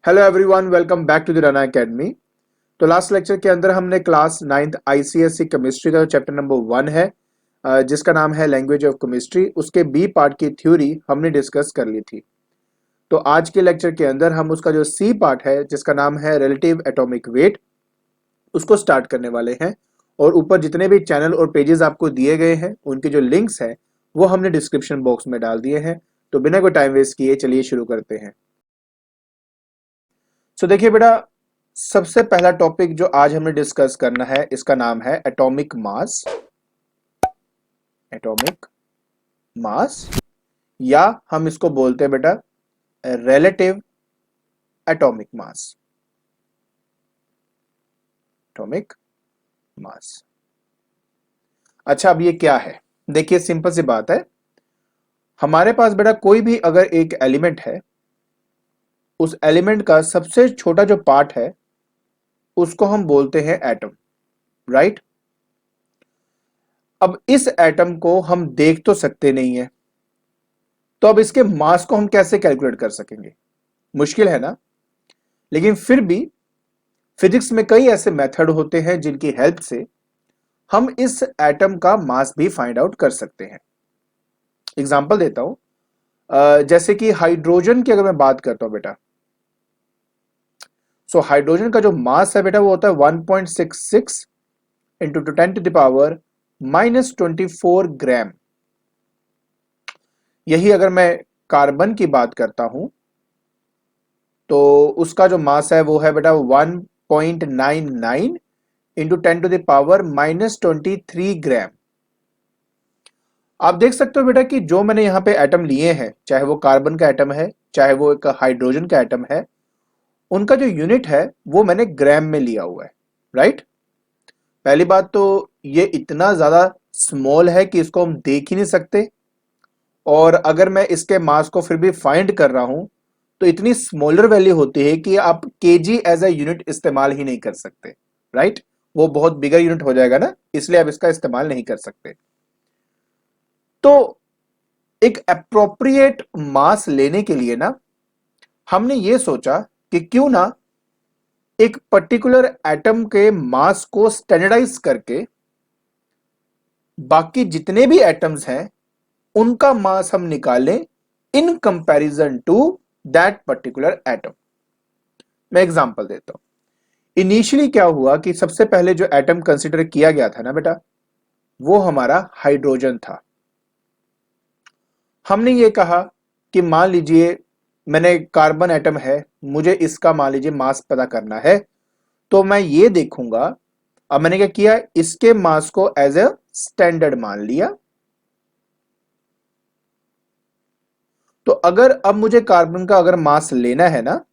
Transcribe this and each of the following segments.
Hello everyone, welcome back to the Rana academy. तो last lecture के अंदर हमने क्लास 9th आईसीएसई केमिस्ट्री का चैप्टर नंबर 1 है, जिसका नाम है लैंग्वेज ऑफ केमिस्ट्री, उसके बी पार्ट की थ्योरी हमने डिस्कस कर ली थी। तो आज के लेक्चर के अंदर हम उसका जो सी पार्ट है, जिसका नाम है रिलेटिव एटॉमिक वेट, उसको स्टार्ट करने वाले हैं। और ऊपर जितने भी चैनल और पेजेस आपको दिए गए हैं, उनके जो लिंक्स हैं वो हमने डिस्क्रिप्शन बॉक्स में डाल दिए हैं। तो बिना कोई टाइम वेस्ट किए चलिए शुरू करते हैं। सो देखिए बेटा, सबसे पहला टॉपिक जो आज हमें डिस्कस करना है, इसका नाम है एटॉमिक मास। एटॉमिक मास, या हम इसको बोलते हैं बेटा relative atomic mass. Atomic mass. अच्छा, अब ये क्या है? देखिए, सिंपल सी बात है। हमारे पास बेटा कोई भी अगर एक एलिमेंट है, उस एलिमेंट का सबसे छोटा जो पार्ट है उसको हम बोलते हैं एटम, राइट? अब इस एटम को हम देख तो सकते नहीं है, तो अब इसके मास को हम कैसे कैलकुलेट कर सकेंगे? मुश्किल है ना। लेकिन फिर भी फिजिक्स में कई ऐसे मेथड होते हैं जिनकी हेल्प से हम इस एटम का मास भी फाइंड आउट कर सकते हैं। एग्जांपल देता हूं, जैसे कि हाइड्रोजन की अगर मैं बात करता हूं बेटा, सो हाइड्रोजन का जो मास है बेटा वो होता है 1.66 इंटू 10⁻⁻⁴ ग्राम। यही अगर मैं कार्बन की बात करता हूं तो उसका जो मास है वो है बेटा 1.99 इंटू 10⁻⁻23 ग्राम। आप देख सकते हो बेटा कि जो मैंने यहाँ पे एटम लिए हैं, चाहे वो कार्बन का एटम है चाहे वो एक हाइड्रोजन का एटम है, उनका जो यूनिट है वो मैंने ग्राम में लिया हुआ है, राइट? पहली बात तो ये इतना ज्यादा स्मॉल है कि इसको हम देख ही नहीं सकते, और अगर मैं इसके मास को फिर भी फाइंड कर रहा हूं तो इतनी स्मॉलर वैल्यू होती है कि आप केजी एज अ यूनिट इस्तेमाल ही नहीं कर सकते, राइट? वो बहुत बिगर यूनिट हो जाएगा ना, इसलिए आप इसका इस्तेमाल नहीं कर सकते। तो एक अप्रोप्रिएट मास लेने के लिए ना हमने ये सोचा कि क्यों ना एक पर्टिकुलर एटम के मास को स्टैंडर्डाइज करके बाकी जितने भी एटम्स हैं उनका मास हम निकालें in comparison to that particular atom. मैं एग्जांपल देता हूं। इनिशियली क्या हुआ कि सबसे पहले जो एटम कंसीडर किया गया था ना बेटा, वो हमारा हाइड्रोजन था। हमने ये कहा कि मान लीजिए मैंने कार्बन एटम है, मुझे इसका मान लीजिए मास पता करना है, तो मैं ये देखूंगा। अब मैंने क्या किया, इसके मास को एज ए स्टैंडर्ड मान लिया। तो अगर अब मुझे कार्बन का अगर मास लेना है ना,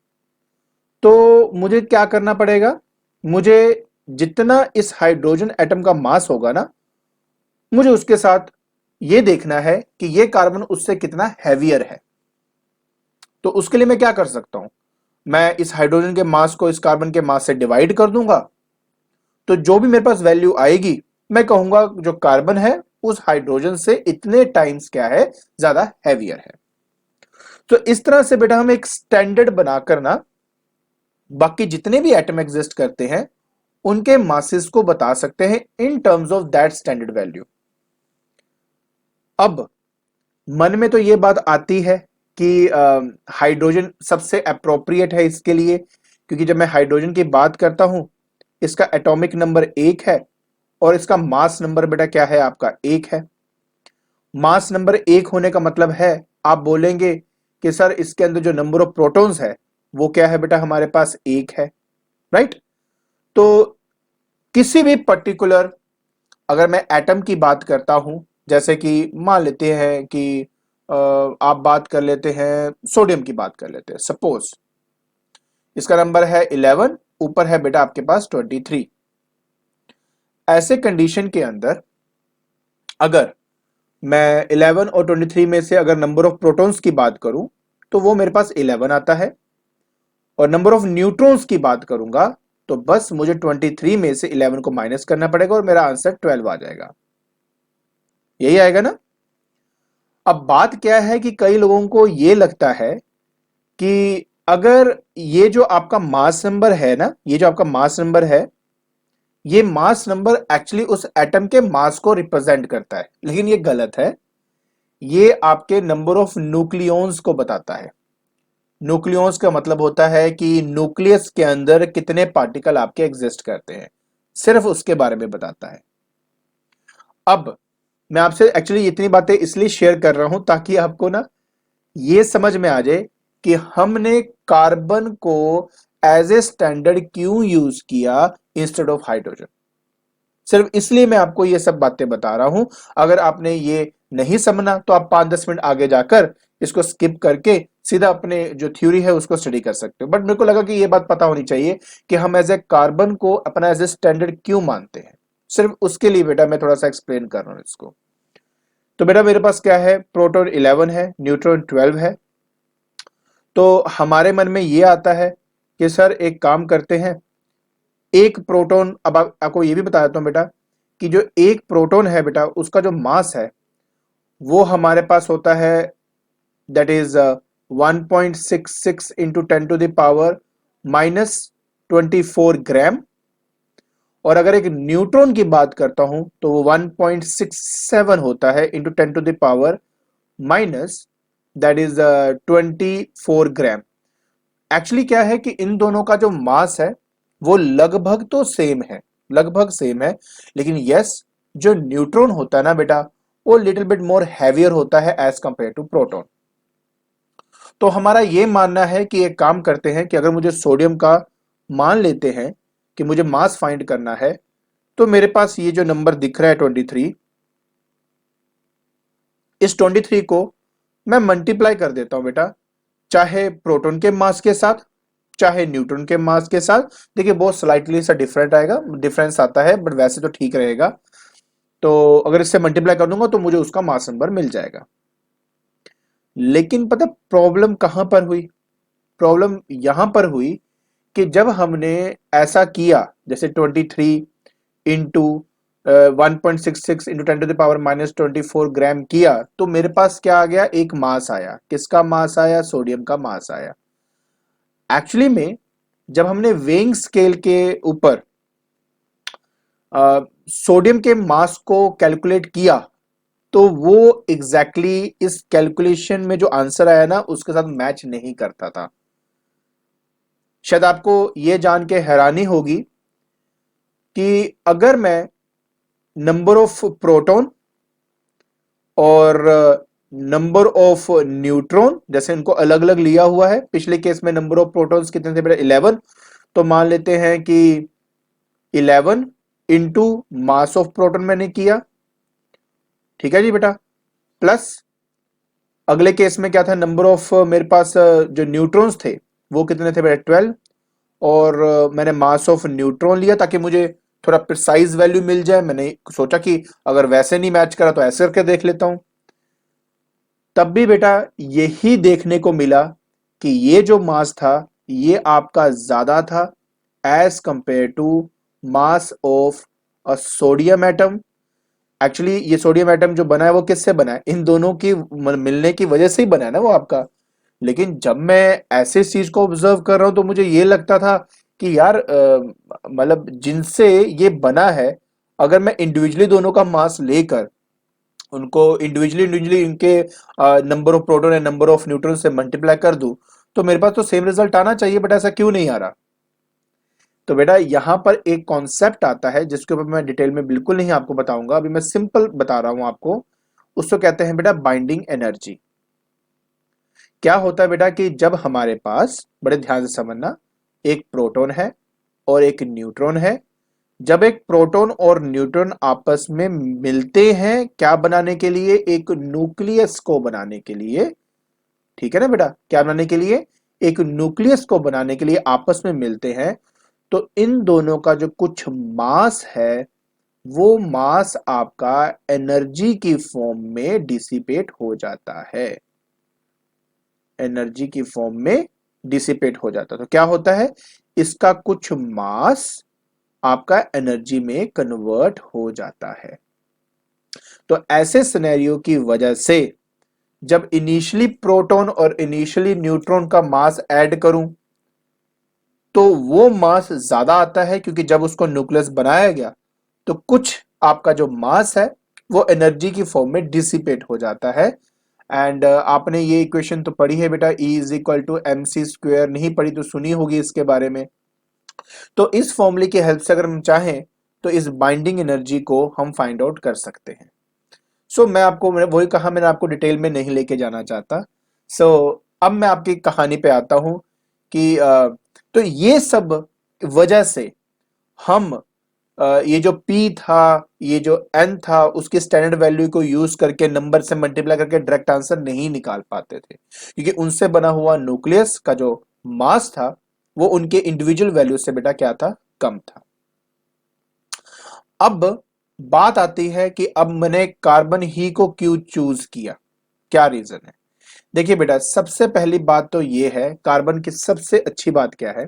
तो मुझे क्या करना पड़ेगा? मुझे जितना इस हाइड्रोजन एटम का मास होगा ना, मुझे उसके साथ ये देखना है कि ये कार्बन उससे कितना हैवियर है। तो उसके लिए मैं क्या कर सकता हूं? मैं इस हाइड्रोजन के मास को इस कार्बन के मास से डिवाइड कर दूंगा। तो जो भी मेरे पास वैल्यू आएगी, मैं कहूंगा जो कार्बन है उस हाइड्रोजन से इतने टाइम्स क्या है, ज्यादा हैवियर है। तो इस तरह से बेटा हम एक स्टैंडर्ड बनाकर ना बाकी जितने भी एटम एग्जिस्ट करते हैं उनके मासेस को बता सकते हैं in terms of that standard value. अब मन में तो ये बात आती है कि हाइड्रोजन सबसे अप्रोप्रिएट है इसके लिए, क्योंकि जब मैं हाइड्रोजन की बात करता हूं, इसका एटॉमिक नंबर 1 है और इसका मास नंबर बेटा क्या है, आपका 1 है। मास नंबर 1 होने का मतलब है, आप बोलेंगे कि सर इसके अंदर जो नंबर ऑफ प्रोटॉन्स है वो क्या है बेटा, हमारे पास 1 है, राइट? तो किसी भी पर्टिकुलर अगर मैं एटम की बात करता हूं, जैसे कि मान लेते हैं कि आप बात कर लेते हैं, सोडियम की बात कर लेते हैं, सपोज इसका नंबर है 11, ऊपर है बेटा आपके पास 23। ऐसे कंडीशन के अंदर अगर मैं 11 और 23 में से अगर नंबर ऑफ प्रोटॉन्स की बात करूं तो वो मेरे पास 11 आता है, और नंबर ऑफ न्यूट्रॉन्स की बात करूंगा तो बस मुझे 23 में से 11 को माइनस करना पड़ेगा और मेरा आंसर 12 आ जाएगा। यही आएगा ना। अब बात क्या है कि कई लोगों को यह लगता है कि अगर ये जो आपका मास नंबर है ना, ये जो आपका मास नंबर है, ये मास नंबर एक्चुअली उस एटम के मास को रिप्रेजेंट करता है, लेकिन ये गलत है। ये आपके नंबर ऑफ न्यूक्लियॉन्स को बताता है। न्यूक्लियॉन्स का मतलब होता है कि न्यूक्लियस के अंदर कितने पार्टिकल आपके एग्जिस्ट करते हैं, सिर्फ उसके बारे में बताता है। अब मैं आपसे एक्चुअली इतनी बातें इसलिए शेयर कर रहा हूं ताकि आपको ना ये समझ में आ जाए कि हमने कार्बन को एज ए स्टैंडर्ड क्यों यूज किया इंस्टेड ऑफ हाइड्रोजन। सिर्फ इसलिए मैं आपको ये सब बातें बता रहा हूं। अगर आपने ये नहीं समझना तो आप 5-10 मिनट आगे जाकर इसको स्किप करके सीधा अपने जो थ्योरी है उसको स्टडी कर सकते हो। बट मेरे को लगा कि ये बात पता होनी चाहिए कि हम एज ए कार्बन को अपना एज ए स्टैंडर्ड क्यों मानते हैं। सिर्फ उसके लिए बेटा मैं थोड़ा सा एक्सप्लेन कर रहा हूं इसको। तो बेटा मेरे पास क्या है, प्रोटॉन 11 है, न्यूट्रॉन 12 है। तो हमारे मन में ये आता है कि सर एक काम करते हैं, एक प्रोटॉन, अब आपको ये भी बता देता हूं बेटा कि जो एक प्रोटॉन है बेटा उसका जो मास है वो हमारे पास होता है, दैट इज 1.66 इंटू 10⁻⁻24 ग्राम। और अगर एक न्यूट्रॉन की बात करता हूं तो वो 1.67 होता है into 10⁻⁻, that is 24 gram. Actually क्या है कि इन दोनों का जो मास है वो लगभग तो सेम है, लगभग सेम है, लेकिन यस जो न्यूट्रॉन होता है ना बेटा वो लिटिल बिट मोर हैवियर होता है एज कंपेयर टू प्रोटॉन। तो हमारा ये मानना है कि एक काम करते हैं कि अगर मुझे सोडियम का मान लेते हैं कि मुझे मास फाइंड करना है, तो मेरे पास ये जो नंबर दिख रहा है 23, इस 23 को मैं मल्टीप्लाई कर देता हूं बेटा, चाहे प्रोटॉन के मास के साथ चाहे न्यूट्रॉन के मास के साथ। देखिए बहुत स्लाइटली सा डिफरेंट आएगा, डिफरेंस आता है, बट वैसे तो ठीक रहेगा। तो अगर इससे मल्टीप्लाई कर दूंगा तो मुझे उसका मास नंबर मिल जाएगा। लेकिन पता प्रॉब्लम कहां पर हुई? प्रॉब्लम यहां पर हुई कि जब हमने ऐसा किया, जैसे 23 इंटू 1.66 इंटू 10⁻⁻24 ग्राम किया, तो मेरे पास क्या आ गया, एक मास आया। किसका मास आया? सोडियम का मास आया। एक्चुअली में जब हमने वेइंग स्केल के ऊपर सोडियम के मास को कैलकुलेट किया तो वो एग्जैक्टली इस कैलकुलेशन में जो आंसर आया ना उसके साथ मैच नहीं करता था। शायद आपको यह जान के हैरानी होगी कि अगर मैं नंबर ऑफ प्रोटॉन और नंबर ऑफ न्यूट्रॉन, जैसे इनको अलग अलग लिया हुआ है, पिछले केस में नंबर ऑफ प्रोटॉन्स कितने थे बेटा 11, तो मान लेते हैं कि 11 इंटू मास ऑफ प्रोटॉन मैंने किया, ठीक है जी बेटा, प्लस अगले केस में क्या था, नंबर ऑफ मेरे पास जो न्यूट्रॉन्स थे वो कितने थे बेटा 12, और मैंने मास ऑफ न्यूट्रॉन लिया ताकि मुझे थोड़ा प्रिसाइज वैल्यू मिल जाए। मैंने सोचा कि अगर वैसे नहीं मैच करा तो ऐसे करके देख लेता हूं। तब भी बेटा यही देखने को मिला कि ये जो मास था ये आपका ज्यादा था as compare to mass of a sodium atom. Actually ये सोडियम एटम जो बना है वो किससे बना है? इन दोनों की मिलने की वजह से ही बना है ना वो आपका। लेकिन जब मैं ऐसे चीज को ऑब्जर्व कर रहा हूं तो मुझे ये लगता था कि यार मतलब जिनसे ये बना है, अगर मैं इंडिविजुअली दोनों का मास लेकर उनको इंडिविजुअली इंडिविजुअली इनके number of proton and number of neutron से मल्टीप्लाई कर दूं तो मेरे पास तो सेम रिजल्ट आना चाहिए, बट ऐसा क्यों नहीं आ रहा? तो बेटा यहां पर एक कॉन्सेप्ट आता है जिसके ऊपर मैं डिटेल में बिल्कुल नहीं आपको बताऊंगा, अभी मैं सिंपल बता रहा हूं आपको। उसको कहते हैं बेटा बाइंडिंग एनर्जी। क्या होता है बेटा कि जब हमारे पास, बड़े ध्यान से समझना, एक प्रोटॉन है और एक न्यूट्रॉन है, जब एक प्रोटॉन और न्यूट्रॉन आपस में मिलते हैं क्या बनाने के लिए? एक न्यूक्लियस को बनाने के लिए। ठीक है ना बेटा, क्या बनाने के लिए? एक न्यूक्लियस को बनाने के लिए आपस में मिलते हैं। तो इन दोनों का जो कुछ मास है वो मास आपका एनर्जी की फॉर्म में डिसिपेट हो जाता है, एनर्जी की फॉर्म में डिसिपेट हो जाता है। तो क्या होता है, इसका कुछ मास आपका एनर्जी में कन्वर्ट हो जाता है। तो ऐसे सिनेरियो की वजह से जब इनिशियली प्रोटॉन और इनिशियली न्यूट्रॉन का मास ऐड करूं तो वो मास ज्यादा आता है, क्योंकि जब उसको न्यूक्लियस बनाया गया तो कुछ आपका जो मास है वो एनर्जी की फॉर्म में डिसिपेट हो जाता है। एंड आपने ये इक्वेशन तो पढ़ी है बेटा, E is equal to M C square, नहीं पढ़ी तो सुनी होगी इसके बारे में। तो इस फॉर्मूले की हेल्प से अगर हम चाहें तो इस बाइंडिंग एनर्जी को हम फाइंड आउट कर सकते हैं। मैं आपको वही कहा, मैंने आपको डिटेल में नहीं लेके जाना चाहता। अब मैं आपकी कहानी पे आता हूं कि तो ये सब वजह से हम ये जो P था, ये जो N था, उसकी स्टैंडर्ड वैल्यू को यूज करके नंबर से मल्टीप्लाई करके डायरेक्ट आंसर नहीं निकाल पाते थे, क्योंकि उनसे बना हुआ न्यूक्लियस का जो मास था वो उनके इंडिविजुअल वैल्यू से बेटा क्या था, कम था। अब बात आती है कि अब मैंने कार्बन ही को क्यों चूज किया, क्या रीजन है। देखिए बेटा, सबसे पहली बात तो ये है, कार्बन की सबसे अच्छी बात क्या है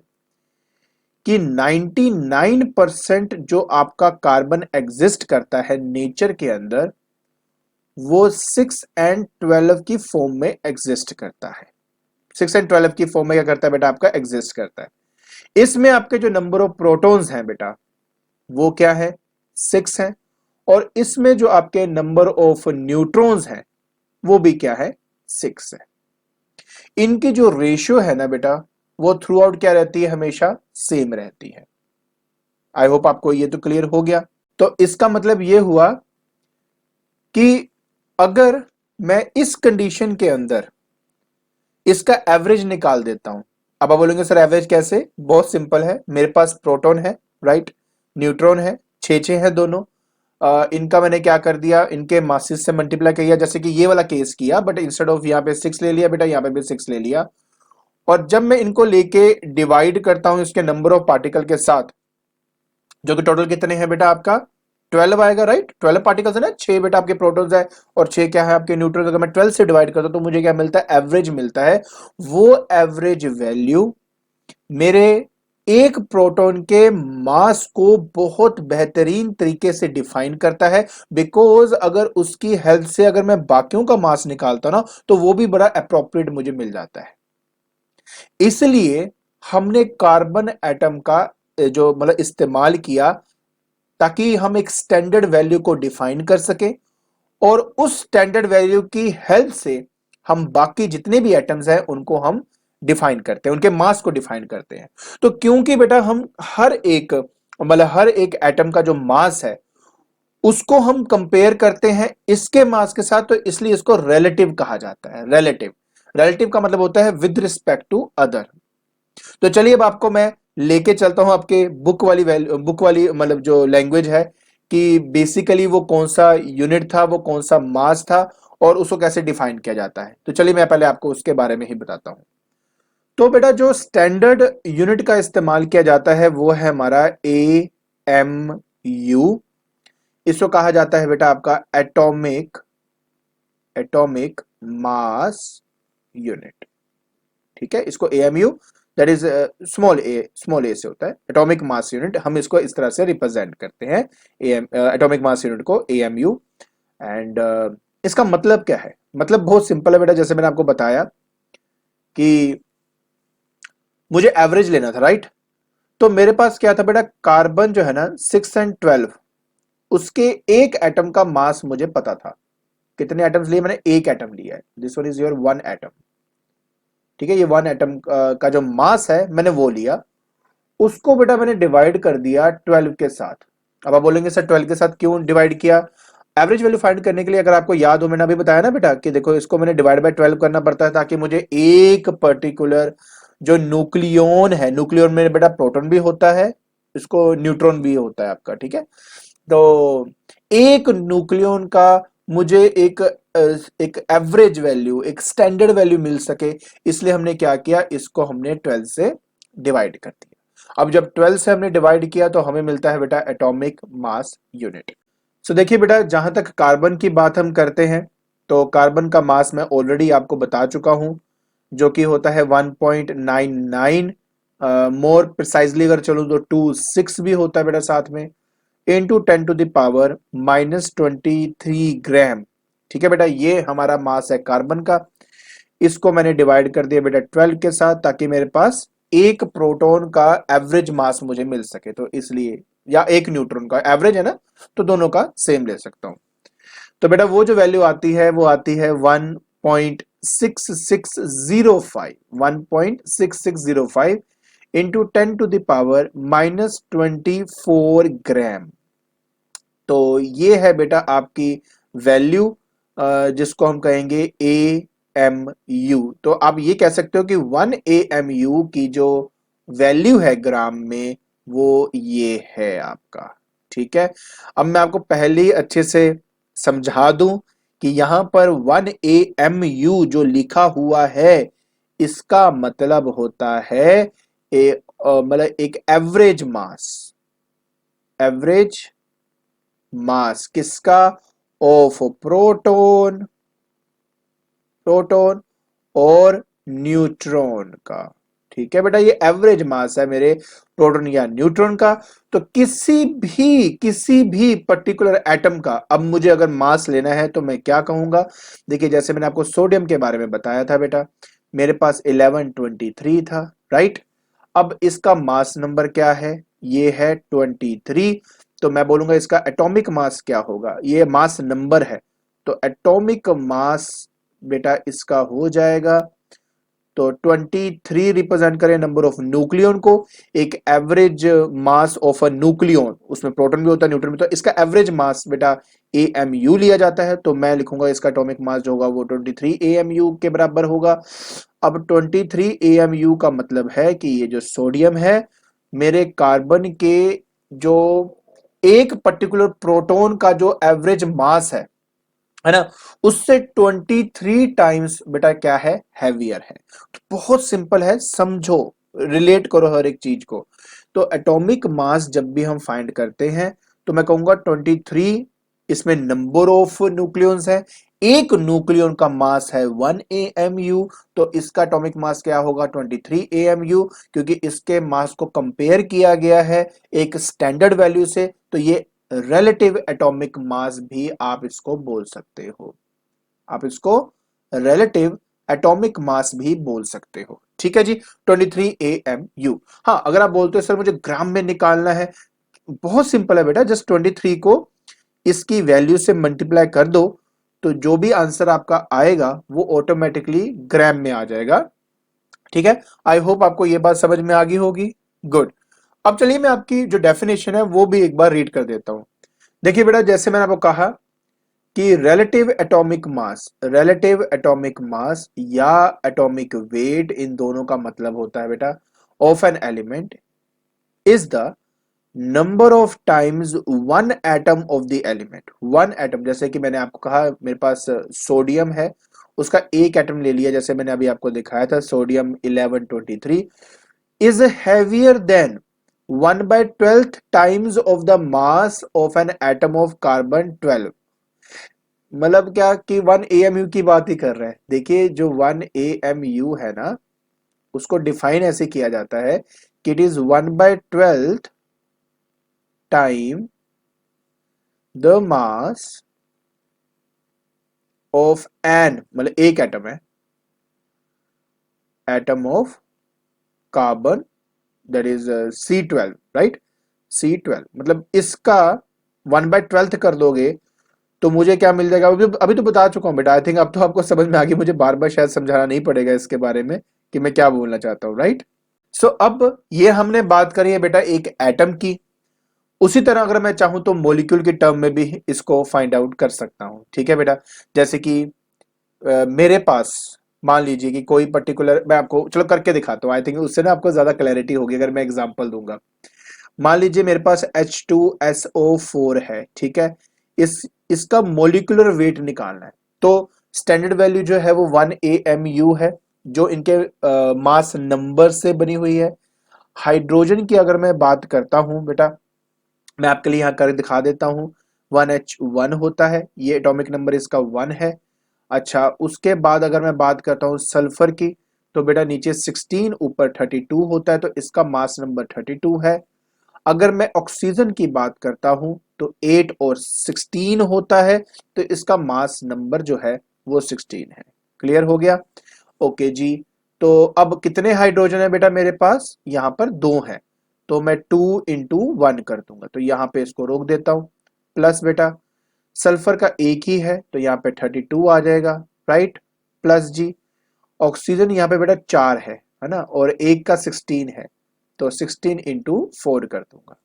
कि 99% जो आपका कार्बन एग्जिस्ट करता है नेचर के अंदर वो 6 एंड 12 की फॉर्म में एग्जिस्ट करता है। 6 एंड 12 की फॉर्म में क्या करता है बेटा, आपका एग्जिस्ट करता है। इसमें आपके जो नंबर ऑफ प्रोटॉन्स हैं बेटा वो क्या है, 6 है, और इसमें जो आपके नंबर ऑफ न्यूट्रॉन्स हैं वो भी क्या है, 6 है। इनकी जो रेशियो है ना बेटा वो थ्रू आउट क्या रहती है, हमेशा सेम रहती है। आई होप आपको ये तो क्लियर हो गया। तो इसका मतलब ये हुआ कि अगर मैं इस कंडीशन के अंदर इसका एवरेज निकाल देता हूं। अब आप बोलेंगे सर एवरेज कैसे, बहुत सिंपल है, मेरे पास प्रोटॉन है, राइट, न्यूट्रॉन है, 6 है दोनों। इनका मैंने क्या कर दिया, इनके मासेस से मल्टीप्लाई किया, जैसे कि ये वाला केस किया, बट इंस्टेड ऑफ यहाँ पे 6 ले लिया बेटा, यहाँ पे भी 6 ले लिया। और जब मैं इनको लेके डिवाइड करता हूं इसके नंबर ऑफ पार्टिकल के साथ, जो कि टोटल कितने हैं बेटा, आपका 12 आएगा, राइट। 12 पार्टिकल्स है ना, 6 बेटा आपके प्रोटॉन्स है और 6 क्या है आपके न्यूट्रॉन्स। अगर मैं 12 से डिवाइड करता हूं तो मुझे क्या मिलता है, एवरेज मिलता है। वो एवरेज वैल्यू मेरे एक प्रोटॉन के मास को बहुत बेहतरीन तरीके से डिफाइन करता है, बिकॉज अगर उसकी हेल्प से अगर मैं बाकियों का मास निकालता ना तो वो भी बड़ा अप्रोप्रिएट मुझे मिल जाता है। इसलिए हमने कार्बन एटम का जो मतलब इस्तेमाल किया ताकि हम एक स्टैंडर्ड वैल्यू को डिफाइन कर सके, और उस स्टैंडर्ड वैल्यू की हेल्प से हम बाकी जितने भी एटम्स हैं उनको हम डिफाइन करते हैं, उनके मास को डिफाइन करते हैं। तो क्योंकि बेटा हम हर एक एटम का जो मास है उसको हम कंपेयर करते हैं इसके मास के साथ, तो इसलिए इसको रिलेटिव कहा जाता है। रिलेटिव, रिलेटिव का मतलब होता है विद रिस्पेक्ट टू अदर। तो चलिए अब आपको मैं लेके चलता हूं आपके बुक वाली मतलब जो लैंग्वेज है, कि बेसिकली वो कौन सा यूनिट था, वो कौन सा मास था और उसको कैसे डिफाइन किया जाता है। तो चलिए मैं पहले आपको उसके बारे में ही बताता हूं। तो बेटा जो स्टैंडर्ड यूनिट का इस्तेमाल किया जाता है वो है हमारा AMU। इसको कहा जाता है बेटा आपका एटॉमिक मास यूनिट। ठीक है, इसको AMU, दैट इज स्मॉल ए से होता है, एटॉमिक मास यूनिट, हम इसको इस तरह से रिप्रेजेंट करते हैं, एटॉमिक मास यूनिट को AMU। एंड इसका मतलब क्या है, मतलब बहुत सिंपल है बेटा, जैसे मैंने आपको बताया कि मुझे एवरेज लेना था, राइट। तो मेरे पास क्या था बेटा, कार्बन जो है ना 6 एंड 12, उसके एक एटम का मास मुझे पता था। कितने एटम्स लिए मैंने, एक एटम लिया है, this one is your one atom. ठीक है, ये वन एटम का जो मास है मैंने वो लिया, उसको बेटा मैंने डिवाइड कर दिया 12 के साथ। अब आप बोलेंगे सर 12 के साथ क्यों डिवाइड किया, एवरेज वैल्यू फाइंड करने के लिए। अगर आपको याद हो, मैंने अभी बताया ना बेटा कि देखो इसको मैंने डिवाइड बाय 12 करना पड़ता है ताकि मुझे एक पर्टिकुलर जो न्यूक्लियन है, न्यूक्लियन में बेटा प्रोटॉन भी होता है, इसको न्यूट्रॉन भी होता है आपका, ठीक है। तो एक न्यूक्लियन का मुझे एक एवरेज वैल्यू, एक स्टैंडर्ड वैल्यू मिल सके, इसलिए हमने क्या किया, इसको हमने 12 से डिवाइड कर दिया। अब जब 12 से हमने डिवाइड किया तो हमें मिलता है बेटा एटॉमिक मास यूनिट। सो देखिए बेटा, जहां तक कार्बन की बात हम करते हैं तो कार्बन का मास मैं ऑलरेडी आपको बता चुका हूं, जो कि होता है 1.99, मोर प्रिसाइजली अगर चलूं तो 26 भी होता है बेटा साथ में, इंटू 10 टू द पावर -23 ग्राम। ठीक है बेटा, ये हमारा मास है कार्बन का। इसको मैंने डिवाइड कर दिया बेटा 12 के साथ, ताकि मेरे पास एक प्रोटॉन का एवरेज मास मुझे मिल सके, तो इसलिए, या एक न्यूट्रॉन का एवरेज है ना, तो दोनों का सेम ले सकता हूं। तो बेटा वो जो वैल्यू आती है वो आती है 1.6605, 1.6605 इंटू 10 टू द पावर -24 ग्राम। तो ये है बेटा आपकी वैल्यू, जिसको हम कहेंगे AMU। तो आप ये कह सकते हो कि 1 AMU की जो वैल्यू है ग्राम में, वो ये है आपका। ठीक है, अब मैं आपको पहले ही अच्छे से समझा दूं कि यहां पर 1 AMU जो लिखा हुआ है, इसका मतलब होता है मतलब एक एवरेज मास, एवरेज मास किसका, ऑफ प्रोटॉन, प्रोटॉन और न्यूट्रॉन का। ठीक है बेटा, ये एवरेज मास है मेरे प्रोटॉन या न्यूट्रॉन का। तो किसी भी पर्टिकुलर एटम का अब मुझे अगर मास लेना है तो मैं क्या कहूंगा। देखिए, जैसे मैंने आपको सोडियम के बारे में बताया था बेटा, मेरे पास 1123 था, राइट। अब इसका मास नंबर क्या है, ये है 23। तो मैं बोलूंगा इसका एटॉमिक मास क्या होगा, ये मास नंबर है, तो एटॉमिक मास बेटा इसका हो जाएगा, तो 23 रिप्रेजेंट करें नंबर ऑफ न्यूक्लियन को, एक average mass of a nucleon, उसमें प्रोटॉन भी होता है न्यूट्रॉन भी, तो इसका एवरेज मास बेटा AMU लिया जाता है। तो मैं लिखूंगा इसका एटॉमिक मास जो होगा वो 23 AMU के बराबर होगा। अब 23 AMU का मतलब है कि ये जो सोडियम है, मेरे कार्बन के जो एक पर्टिकुलर प्रोटॉन का जो एवरेज मास है ना, उससे 23 टाइम्स बेटा क्या है, हैवियर है। तो बहुत सिंपल है, समझो, रिलेट करो हर एक चीज को। तो एटॉमिक मास जब भी हम फाइंड करते हैं तो मैं कहूंगा 23, इसमें नंबर ऑफ न्यूक्लियंस है, एक न्यूक्लियन का मास है 1 AMU, तो इसका एटॉमिक मास क्या होगा 23 AMU, क्योंकि इसके मास को कंपेयर किया गया है एक स्टैंडर्ड वैल्यू से। तो ये रिलेटिव एटॉमिक मास भी आप इसको बोल सकते हो, आप इसको रिलेटिव एटॉमिक मास भी बोल सकते हो। ठीक है जी, 23 AMU। हाँ, अगर आप बोलते हो सर मुझे ग्राम में निकालना है, बहुत सिंपल है बेटा, जस्ट 23 को इसकी वैल्यू से मल्टीप्लाई कर दो, तो जो भी आंसर आपका आएगा वो ऑटोमेटिकली ग्राम में आ जाएगा। ठीक है, आई होप आपको ये बात समझ में आ गई होगी। गुड। अब चलिए मैं आपकी जो डेफिनेशन है वो भी एक बार रीड कर देता हूं। देखिए बेटा, जैसे मैंने आपको कहा कि रिलेटिव एटॉमिक मास या एटॉमिक वेट, इन दोनों का मतलब होता है बेटा of an element is the number of times one atom of the element. One atom, जैसे कि मैंने आपको कहा मेरे पास सोडियम है, उसका एक एटम ले लिया, जैसे मैंने अभी आपको दिखाया था sodium 1123 is heavier than 1/12 times of the mass of an atom of carbon 12। मतलब क्या कि 1 AMU की बात ही कर रहे हैं। देखिए, जो 1 AMU है ना, उसको डिफाइन ऐसे किया जाता है कि it is 1/12 time the mass of an, मतलब एक एटम है, atom of carbon, that is C12, right, C12। मतलब इसका 1/12 कर दोगे तो मुझे क्या मिल जाएगा, अभी तो बता चुका हूं बेटा, आई थिंक अब तो आपको समझ में आ गई, मुझे बार बार शायद समझाना नहीं पड़ेगा इसके बारे में कि मैं क्या बोलना चाहता हूं, राइट। सो अब ये हमने बात करी है बेटा एक एटम की। उसी तरह अगर मैं चाहूं तो मॉलिक्यूल की टर्म में भी इसको फाइंड आउट कर सकता हूं। ठीक है बेटा, जैसे कि मेरे पास मान लीजिए कि कोई पर्टिकुलर, मैं आपको चलो करके दिखाता हूं, आई थिंक उससे ना आपको ज्यादा क्लैरिटी होगी अगर मैं एग्जांपल दूंगा। मान लीजिए मेरे पास H2SO4 है, ठीक है, इसका मोलिकुलर वेट निकालना है। तो स्टैंडर्ड वैल्यू जो है वो 1 AMU है, जो इनके मास नंबर से बनी हुई है। हाइड्रोजन की अगर मैं बात करता हूं बेटा, मैं आपके लिए यहां कर दिखा देता हूं, 1H1 होता है, ये एटॉमिक नंबर इसका 1 है। अच्छा, उसके बाद अगर मैं बात करता हूं सल्फर की, तो बेटा नीचे 16 ऊपर 32 होता है, तो इसका मास नंबर 32 है। अगर मैं ऑक्सीजन की बात करता हूं तो 8 और 16 होता है, तो इसका मास नंबर जो है वो 16 है। क्लियर हो गया? ओके जी। तो अब कितने हाइड्रोजन है बेटा मेरे पास? यहां पर 2 है, तो मैं 2 इंटू 1 कर दूंगा, तो यहां पे इसको रोक देता हूं। प्लस बेटा सल्फर का एक ही है, तो यहाँ पे 32 आ जाएगा, राइट। प्लस जी ऑक्सीजन यहाँ पे बेटा 4 है ना, और एक का 16 है, तो 16 इंटू 4 कर दूंगा,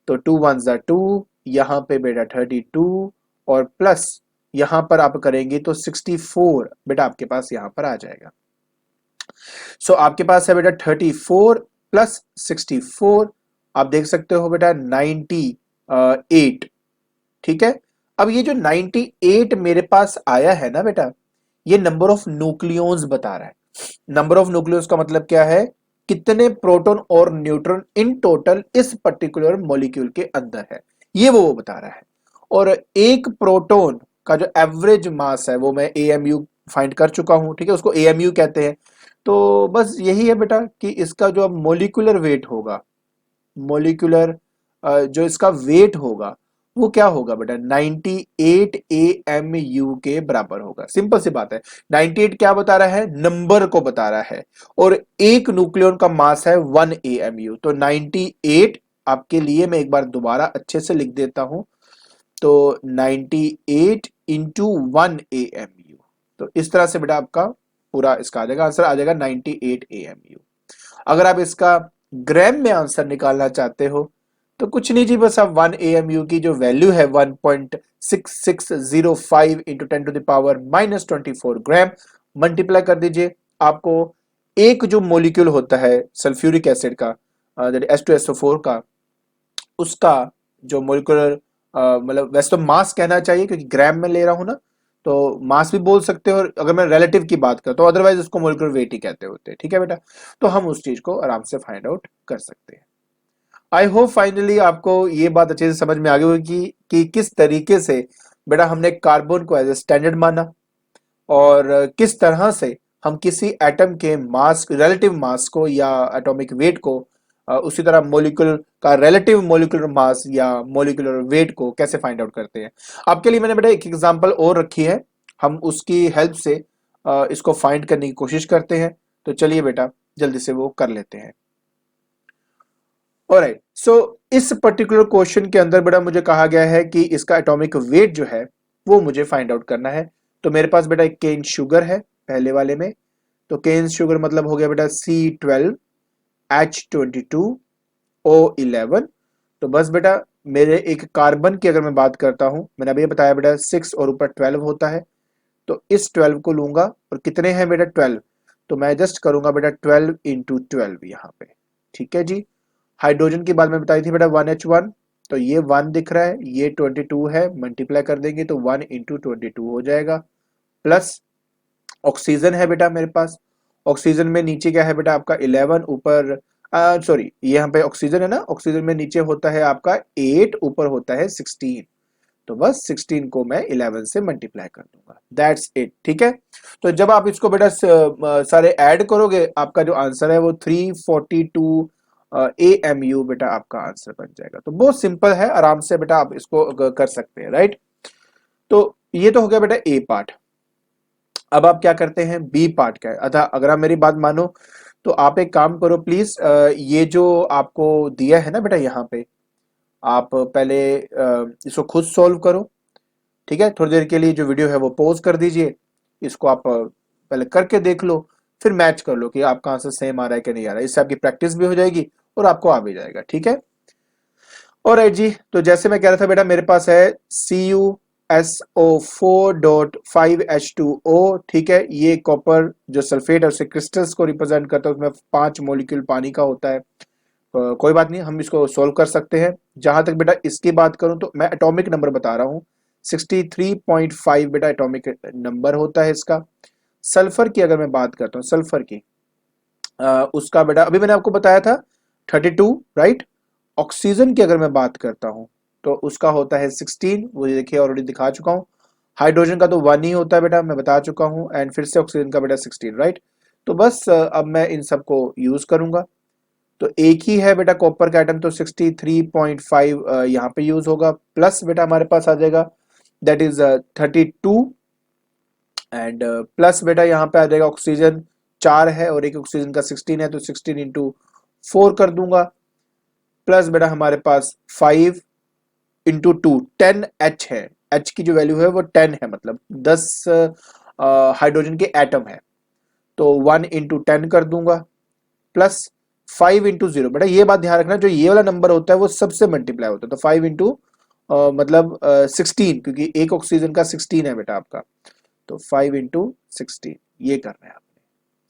तो 2 1 ज़ा 2, यहाँ पे बेटा 32, और प्लस यहाँ पर आप करेंगे तो 64 बेटा आपके पास यहाँ पर आ जाएगा। सो आपके पास है बेटा 34 प्लस 64, आप देख सकते हो बेटा 98। ठीक है। अब ये जो 98 मेरे पास आया है ना बेटा, ये नंबर ऑफ न्यूक्लियॉन्स बता रहा है। नंबर ऑफ न्यूक्लियस का मतलब क्या है? कितने प्रोटॉन और न्यूट्रॉन इन टोटल इस पर्टिकुलर मॉलिक्यूल के अंदर है, ये वो बता रहा है। और एक प्रोटॉन का जो एवरेज मास है वो मैं एएमयू फाइंड कर चुका हूं, ठीक है, उसको एएमयू कहते हैं। तो बस यही है बेटा कि इसका जो अब मोलिकुलर वेट होगा, मोलिकुलर जो इसका वेट होगा वो क्या होगा बेटा? 98 AMU के बराबर होगा। सिंपल सी बात है। 98 क्या बता रहा है? नंबर को बता रहा है, और एक न्यूक्लियन का मास है 1 AMU, तो 98 आपके लिए मैं एक बार दोबारा अच्छे से लिख देता हूं, तो 98 इंटू 1 AMU, तो इस तरह से बेटा आपका पूरा इसका आ जाएगा, आंसर आ जाएगा 98 AMU। अगर आप इसका ग्राम में आंसर निकालना चाहते हो तो कुछ नहीं जी, बस आप 1 AMU की जो वैल्यू है 1.6605 into 10 to the power minus 24 gram multiply कर दीजिए। आपको एक जो मोलिक्यूल होता है सल्फ्यूरिक एसिड का, H2SO4 का, उसका जो मोलिकुलर मतलब वैसे तो मास कहना चाहिए क्योंकि ग्राम में ले रहा हूं ना, तो मास भी बोल सकते हो, और अगर मैं रिलेटिव की बात करता हूं अदरवाइज उसको मोलिकुलर वेट ही कहते होते हैं। ठीक है बेटा, तो हम उस चीज को आराम से फाइंड आउट कर सकते हैं। आई होप फाइनली आपको ये बात अच्छे से समझ में आ गई होगी कि किस तरीके से बेटा हमने कार्बन को एज ए स्टैंडर्ड माना, और किस तरह से हम किसी एटम के मास, रिलेटिव मास को या एटॉमिक वेट को, उसी तरह मोलिकुलर का रिलेटिव मोलिकुलर मास या मोलिकुलर वेट को कैसे फाइंड आउट करते हैं। आपके लिए मैंने बेटा एक एग्जांपल और रखी है, हम उसकी हेल्प से इसको फाइंड करने की कोशिश करते हैं। तो चलिए बेटा जल्दी से वो कर लेते हैं। ऑलराइट, सो इस पर्टिकुलर क्वेश्चन के अंदर बेटा मुझे कहा गया है कि इसका एटॉमिक वेट जो है वो मुझे फाइंड आउट करना है। तो मेरे पास बेटा एक केन शुगर है पहले वाले में, तो केन शुगर मतलब हो गया बेटा C12H22O11। तो बस बेटा मेरे एक कार्बन की अगर मैं बात करता हूं, मैंने अभी बताया बेटा 6 और ऊपर 12 होता है, तो इस 12 को लूंगा, और कितने हैं बेटा 12, तो मैं जस्ट करूंगा बेटा 12 इंटू 12 यहाँ पे। ठीक है जी। हाइड्रोजन की बात में बताई थी बेटा 1H1, तो ये 1 दिख रहा है, ये 22 है, मल्टीप्लाई कर देंगे तो 1 इंटू 22 हो जाएगा। प्लस ऑक्सीजन है बेटा मेरे पास, ऑक्सीजन में नीचे क्या है बेटा आपका 11, ऊपर सॉरी ये यहाँ पे ऑक्सीजन है ना, ऑक्सीजन में नीचे होता है आपका 8, ऊपर होता है 16, तो बस 16 को मैं 11 से मल्टीप्लाई कर दूंगा, दैट्स इट। ठीक है, तो जब आप इसको बेटा सारे ऐड करोगे आपका जो आंसर है वो 342 AMU बेटा आपका आंसर बन जाएगा। तो बहुत सिंपल है, आराम से बेटा आप इसको कर सकते हैं, राइट। तो ये तो हो गया बेटा ए पार्ट। अब आप क्या करते हैं, बी पार्ट का है। अतः अगर आप मेरी बात मानो तो आप एक काम करो प्लीज, ये जो आपको दिया है ना बेटा यहाँ पे, आप पहले इसको खुद सॉल्व करो। ठीक है, थोड़ी देर के लिए जो वीडियो है वो पॉज कर दीजिए, इसको आप पहले करके देख लो, फिर मैच कर लो कि आपका आंसर सेम आ रहा है कि नहीं आ रहा है। इससे आपकी प्रैक्टिस भी हो जाएगी और आपको आ भी जाएगा। ठीक है, और जी तो जैसे मैं कह रहा था बेटा मेरे पास है CuSO4.5H2O। ठीक है, ये कॉपर जो सल्फेट है उससे क्रिस्टल्स को रिप्रेजेंट करता है, उसमें 5 मॉलिक्यूल पानी का होता है। कोई बात नहीं, हम इसको सोल्व कर सकते हैं। जहां तक बेटा इसकी बात करूं तो मैं एटॉमिक नंबर बता रहा हूं, 63.5 बेटा एटॉमिक नंबर होता है इसका। सल्फर की अगर मैं बात करता हूं, सल्फर की उसका बेटा अभी मैंने आपको बताया था 32, राइट। ऑक्सीजन की अगर मैं बात करता हूं तो उसका होता है 16, वो देखिए ऑलरेडी दिखा चुका हूं। हाइड्रोजन का तो 1 ही होता है बेटा, मैं बता चुका हूं, एंड फिर से ऑक्सीजन का बेटा 16, राइट। तो बस अब मैं इन सबको यूज करूंगा। तो एक ही है बेटा कॉपर का एटम, तो 63.5 यहाँ पे यूज होगा, प्लस बेटा हमारे पास आ जाएगा दैट इज 32, एंड प्लस बेटा यहाँ पे आ जाएगा ऑक्सीजन 4 है और एक ऑक्सीजन का 16 है, तो 16 इंटू 4 कर दूंगा, प्लस बेटा हमारे पास 5 इंटू 2 10 एच है, एच की जो वैल्यू है वो 10 है, मतलब 10 हाइड्रोजन के एटम है, तो 1 इंटू 10 कर दूंगा, प्लस 5 इंटू 0, बेटा ये बात ध्यान रखना जो ये वाला नंबर होता है वो सबसे मल्टीप्लाई होता है, तो 5 इंटू मतलब 16, क्योंकि एक ऑक्सीजन का 16 है बेटा आपका, तो 5 इंटू 16 ये करना है आपने,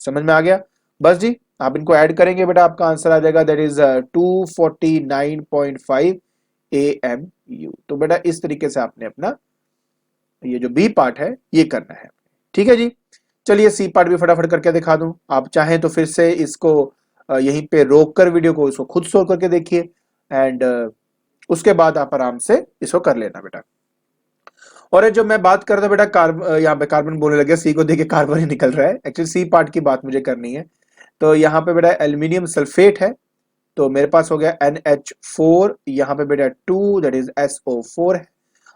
समझ में आ गया? बस जी, आप इनको ऐड करेंगे बेटा आपका आंसर आ जाएगा दैट इज 249.5 AMU। तो बेटा इस तरीके से आपने अपना ये जो बी पार्ट है ये करना है, ठीक है जी। चलिए सी पार्ट भी फटाफट करके दिखा दूं, आप चाहें तो फिर से इसको यहीं पे रोक कर वीडियो को इसको खुद सोल्व करके देखिए, एंड उसके बाद आप आराम से इसको कर लेना बेटा। और जो मैं बात कर रहा था बेटा यहाँ पे कार्बन बोलने लगे, सी को देखिए कार्बन ही निकल रहा है, एक्चुअली सी पार्ट की बात मुझे करनी है। तो यहाँ पे बेटा एल्यूमिनियम सल्फेट है, तो मेरे पास हो गया NH4, यहाँ पे बेटा 2 दैट इज SO4 है।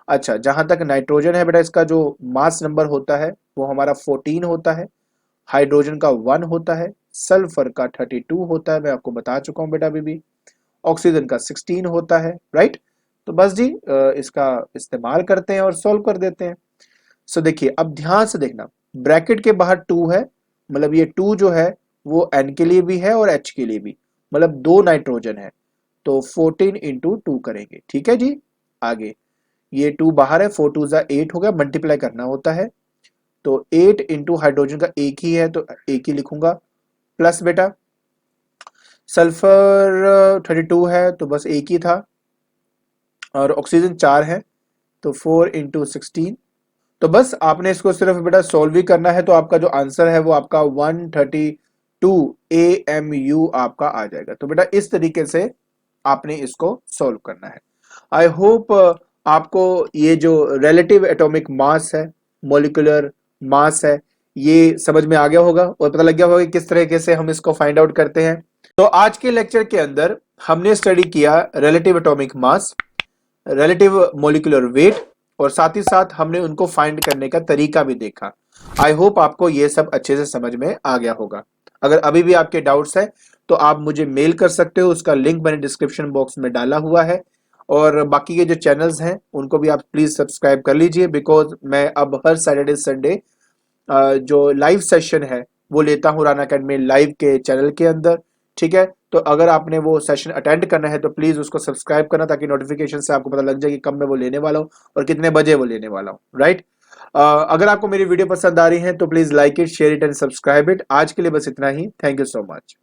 अच्छा, जहां तक नाइट्रोजन है बेटा, इसका जो मास नंबर होता है वो हमारा 14 होता है, हाइड्रोजन का 1 होता है, सल्फर का 32 होता है, मैं आपको बता चुका हूं बेटा अभी भी, ऑक्सीजन का 16 होता है, राइट। तो बस जी इसका इस्तेमाल करते हैं और सॉल्व कर देते हैं। सो देखिए अब ध्यान से देखना, ब्रैकेट के बाहर 2 है, मतलब ये 2 जो है वो N के लिए भी है और H के लिए भी, मतलब दो नाइट्रोजन है, तो 14 इंटू 2 करेंगे, ठीक है जी। आगे ये 2 बाहर है, 4 2 8 हो गया, मल्टीप्लाई करना होता है, तो 8 इंटू हाइड्रोजन का एक ही है तो एक ही लिखूंगा, प्लस बेटा सल्फर 32 है तो बस एक ही था, और ऑक्सीजन 4 है तो 4 इंटू 16, तो बस आपने इसको सिर्फ बेटा सॉल्व ही करना है, तो आपका जो आंसर है वो आपका 132 AMU आपका आ जाएगा। तो बेटा इस तरीके से आपने इसको सॉल्व करना है। आई होप आपको ये जो रिलेटिव एटॉमिक मास है, मॉलिक्यूलर मास है, ये समझ में आ गया होगा और पता लग गया होगा कि किस तरीके से हम इसको फाइंड आउट करते हैं। तो आज के लेक्चर के अंदर हमने स्टडी किया relative atomic mass, relative molecular weight, और साथ ही साथ हमने उनको फाइंड करने का तरीका भी देखा। आई होप आपको ये सब अच्छे से समझ में आ गया होगा। अगर अभी भी आपके डाउट्स है तो आप मुझे मेल कर सकते हो, उसका लिंक मैंने डिस्क्रिप्शन बॉक्स में डाला हुआ है, और बाकी के जो चैनल्स हैं उनको भी आप प्लीज सब्सक्राइब कर लीजिए, बिकॉज मैं अब हर सैटरडे संडे जो लाइव सेशन है वो लेता हूँ राना अकेडमी लाइव के चैनल के अंदर, ठीक है। तो अगर आपने वो सेशन अटेंड करना है तो प्लीज उसको सब्सक्राइब करना, ताकि नोटिफिकेशन से आपको पता लग जाए कि कब मैं वो लेने वाला हूँ और कितने बजे वो लेने वाला हूँ, राइट। अगर आपको मेरी वीडियो पसंद आ रही है तो please like it, share it and subscribe it. आज के लिए बस इतना ही, थैंक यू सो मच।